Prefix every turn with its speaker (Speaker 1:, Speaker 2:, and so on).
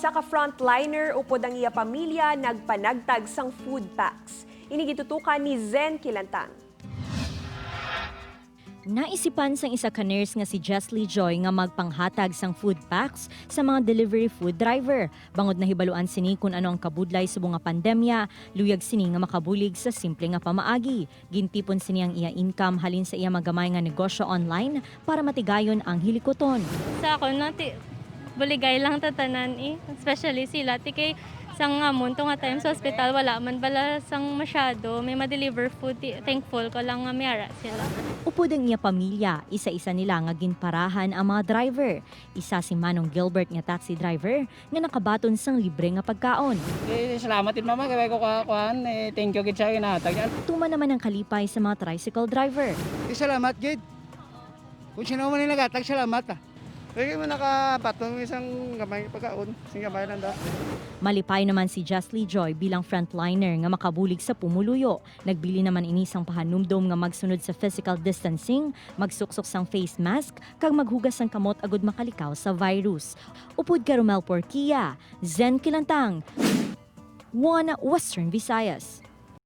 Speaker 1: Isa ka frontliner upod ang iya pamilya nagpanagtag sang food packs. Inigitutukan ni Zen Kilantang.
Speaker 2: Naisipan sang isa ka nurse nga si Jesly Joy nga magpanghatag sang food packs sa mga delivery food driver. Bangod na hibaluan sini kung ano ang kabudlay sa bunga pandemya, luyag sini nga makabulig sa simple nga pamaagi. Gintipon sini ang iya income halin sa iya magamay nga negosyo online para matigayon ang hilikoton.
Speaker 3: Sa ako, buligay lang tatanan especially sila. Kay sang amon to nga time sa hospital, wala man bala sang masyado. May ma-deliver food, thankful ko lang nga mayara sila.
Speaker 2: Upod ang iya pamilya, isa-isa nila nga ginparahan ang mga driver. Isa si Manong Gilbert nga taxi driver nga nakabaton sang libre nga pagkaon.
Speaker 4: Salamat din mama, kaya ko kuhaan. Thank you gid sa ginatag.
Speaker 2: Tuma naman ang kalipay sa mga tricycle driver.
Speaker 5: Salamat gid. Kung sino man nila gatag, salamat. Kaya mo nakabatong isang gamay pagkaon, isang gamay lang daw.
Speaker 2: Malipay naman si Jesly Joy bilang frontliner nga makabulig sa pumuluyo. Nagbili naman inisang pahanumdom nga magsunod sa physical distancing, magsuksok sang face mask, kag maghugas sang kamot agud makalikaw sa virus. Upod ka Romel Porquia, Zen Kilantang, One Western Visayas.